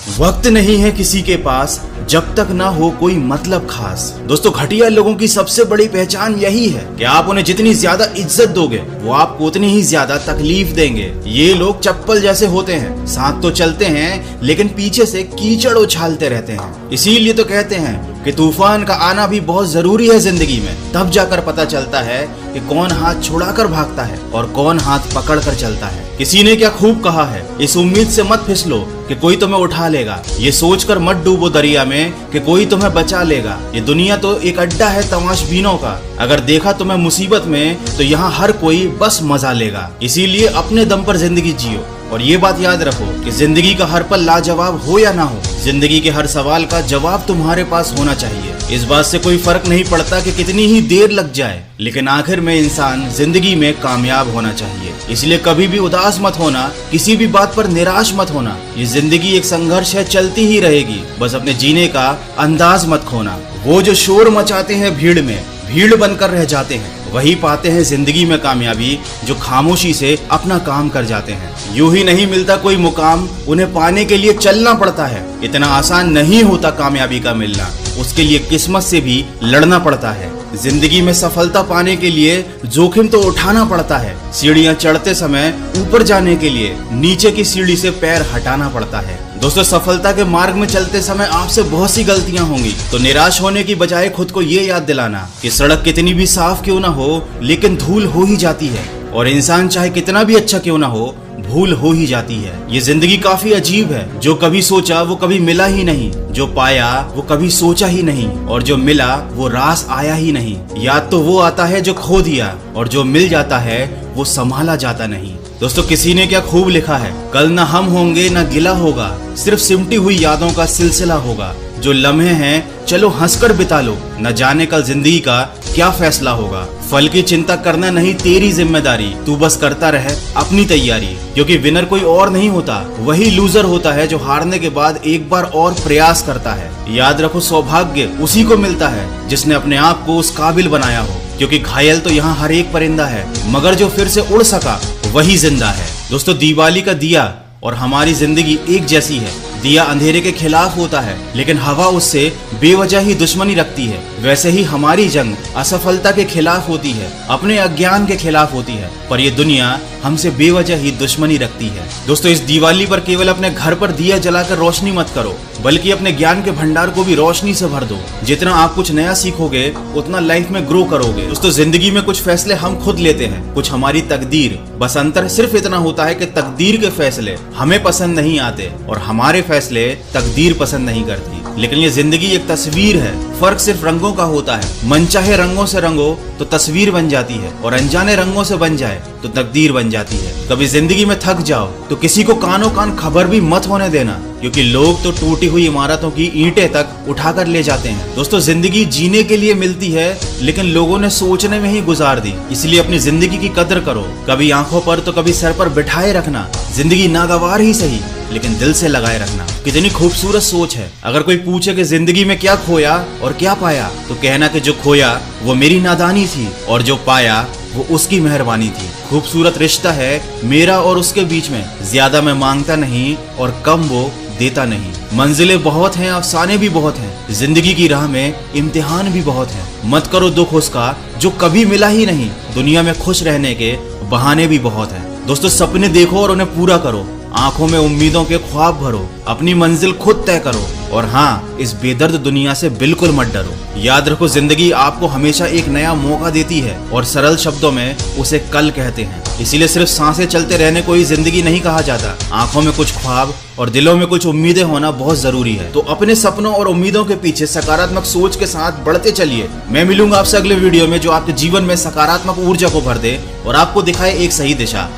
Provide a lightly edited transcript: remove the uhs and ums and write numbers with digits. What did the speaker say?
वक्त नहीं है किसी के पास जब तक ना हो कोई मतलब खास। दोस्तों, घटिया लोगों की सबसे बड़ी पहचान यही है कि आप उन्हें जितनी ज्यादा इज्जत दोगे वो आपको उतनी ही ज्यादा तकलीफ देंगे। ये लोग चप्पल जैसे होते हैं, साथ तो चलते हैं लेकिन पीछे से कीचड़ उछालते रहते हैं। इसीलिए तो कहते हैं कि तूफान का आना भी बहुत जरूरी है जिंदगी में। तब जाकर पता चलता है कि कौन हाथ छुड़ाकर भागता है और कौन हाथ पकड़ कर चलता है। किसी ने क्या खूब कहा है, इस उम्मीद से मत फिसलो कि कोई तुम्हें उठा लेगा, ये सोचकर मत डूबो दरिया में कि कोई तुम्हें बचा लेगा। ये दुनिया तो एक अड्डा है तमाशबीनों का, अगर देखा तुम्हें मुसीबत में तो यहाँ हर कोई बस मजा लेगा। इसीलिए अपने दम पर जिंदगी जियो और ये बात याद रखो कि जिंदगी का हर पल लाजवाब हो या ना हो, जिंदगी के हर सवाल का जवाब तुम्हारे पास होना चाहिए। इस बात से कोई फर्क नहीं पड़ता कि कितनी ही देर लग जाए, लेकिन आखिर में इंसान जिंदगी में कामयाब होना चाहिए। इसलिए कभी भी उदास मत होना, किसी भी बात पर निराश मत होना। ये जिंदगी एक संघर्ष है, चलती ही रहेगी, बस अपने जीने का अंदाज मत खोना। वो जो शोर मचाते हैं भीड़ में, भीड़ बनकर रह जाते हैं, वही पाते हैं जिंदगी में कामयाबी जो खामोशी से अपना काम कर जाते हैं। यूं ही नहीं मिलता कोई मुकाम, उन्हें पाने के लिए चलना पड़ता है। इतना आसान नहीं होता कामयाबी का मिलना, उसके लिए किस्मत से भी लड़ना पड़ता है। जिंदगी में सफलता पाने के लिए जोखिम तो उठाना पड़ता है। सीढ़ियां चढ़ते समय ऊपर जाने के लिए नीचे की सीढ़ी से पैर हटाना पड़ता है। दोस्तों, सफलता के मार्ग में चलते समय आपसे बहुत सी गलतियां होंगी, तो निराश होने की बजाय खुद को ये याद दिलाना कि सड़क कितनी भी साफ क्यों ना हो, लेकिन धूल हो ही जाती है, और इंसान चाहे कितना भी अच्छा क्यों ना हो, भूल हो ही जाती है। ये जिंदगी काफी अजीब है, जो कभी सोचा वो कभी मिला ही नहीं, जो पाया वो कभी सोचा ही नहीं, और जो मिला वो रास आया ही नहीं। याद तो वो आता है जो खो दिया, और जो मिल जाता है वो संभाला जाता नहीं। दोस्तों, किसी ने क्या खूब लिखा है, कल ना हम होंगे ना गिला होगा, सिर्फ सिमटी हुई यादों का सिलसिला होगा। जो लम्हे हैं चलो हंसकर बिता लो, न जाने कल जिंदगी का क्या फैसला होगा। फल की चिंता करना नहीं तेरी जिम्मेदारी, तू बस करता रहे अपनी तैयारी, क्योंकि विनर कोई और नहीं होता, वही लूजर होता है जो हारने के बाद एक बार और प्रयास करता है। याद रखो, सौभाग्य उसी को मिलता है जिसने अपने आप को उस काबिल बनाया हो, क्योंकि घायल तो यहाँ हर एक परिंदा है, मगर जो फिर से उड़ सका वही जिंदा है। दोस्तों, दिवाली का दिया और हमारी जिंदगी एक जैसी है। दिया अंधेरे के खिलाफ होता है, लेकिन हवा उससे बेवजह ही दुश्मनी रखती है। वैसे ही हमारी जंग असफलता के खिलाफ होती है, अपने अज्ञान के खिलाफ होती है, पर ये दुनिया हमसे बेवजह ही दुश्मनी रखती है। दोस्तों, इस दिवाली पर केवल अपने घर पर दिया जलाकर रोशनी मत करो, बल्कि अपने ज्ञान के भंडार को भी रोशनी से भर दो। जितना आप कुछ नया सीखोगे उतना लाइफ में ग्रो करोगे। दोस्तों, जिंदगी में कुछ फैसले हम खुद लेते हैं, कुछ हमारी तकदीर। बस अंतर सिर्फ इतना होता है कि तकदीर के फैसले हमें पसंद नहीं आते और हमारे फैसले तकदीर पसंद नहीं करती। लेकिन ये जिंदगी एक तस्वीर है, फर्क सिर्फ रंगों का होता है। मनचाहे रंगों से रंगो तो तस्वीर बन जाती है, और अनजाने रंगों से बन जाए तो तकदीर बन जाती है। कभी जिंदगी में थक जाओ तो किसी को कानों कान खबर भी मत होने देना, क्योंकि लोग तो टूटी हुई इमारतों की ईंटें तक उठाकर ले जाते हैं। दोस्तों, जिंदगी जीने के लिए मिलती है, लेकिन लोगों ने सोचने में ही गुजार दी। इसलिए अपनी जिंदगी की कदर करो, कभी आंखों पर तो कभी सर पर बिठाए रखना। जिंदगी नागवार ही सही, लेकिन दिल से लगाए रखना। कितनी खूबसूरत सोच है। अगर कोई पूछे कि जिंदगी में क्या खोया और क्या पाया, तो कहना कि जो खोया वो मेरी नादानी थी, और जो पाया वो उसकी मेहरबानी थी। खूबसूरत रिश्ता है मेरा और उसके बीच में, ज्यादा मैं मांगता नहीं और कम वो देता नहीं। मंजिलें बहुत हैं, अफसाने भी बहुत हैं, जिंदगी की राह में इम्तिहान भी बहुत हैं। मत करो दुख उसका जो कभी मिला ही नहीं, दुनिया में खुश रहने के बहाने भी बहुत हैं। दोस्तों, सपने देखो और उन्हें पूरा करो, आंखों में उम्मीदों के ख्वाब भरो, अपनी मंजिल खुद तय करो, और हाँ, इस बेदर्द दुनिया से बिल्कुल मत डरो। याद रखो, जिंदगी आपको हमेशा एक नया मौका देती है, और सरल शब्दों में उसे कल कहते हैं। इसीलिए सिर्फ सांसें चलते रहने को ही जिंदगी नहीं कहा जाता। आंखों में कुछ ख्वाब और दिलों में कुछ उम्मीदें होना बहुत जरूरी है। तो अपने सपनों और उम्मीदों के पीछे सकारात्मक सोच के साथ बढ़ते चलिए। मैं मिलूंगा आपसे अगले वीडियो में, जो आपके जीवन में सकारात्मक ऊर्जा को भर दे और आपको दिखाए एक सही दिशा।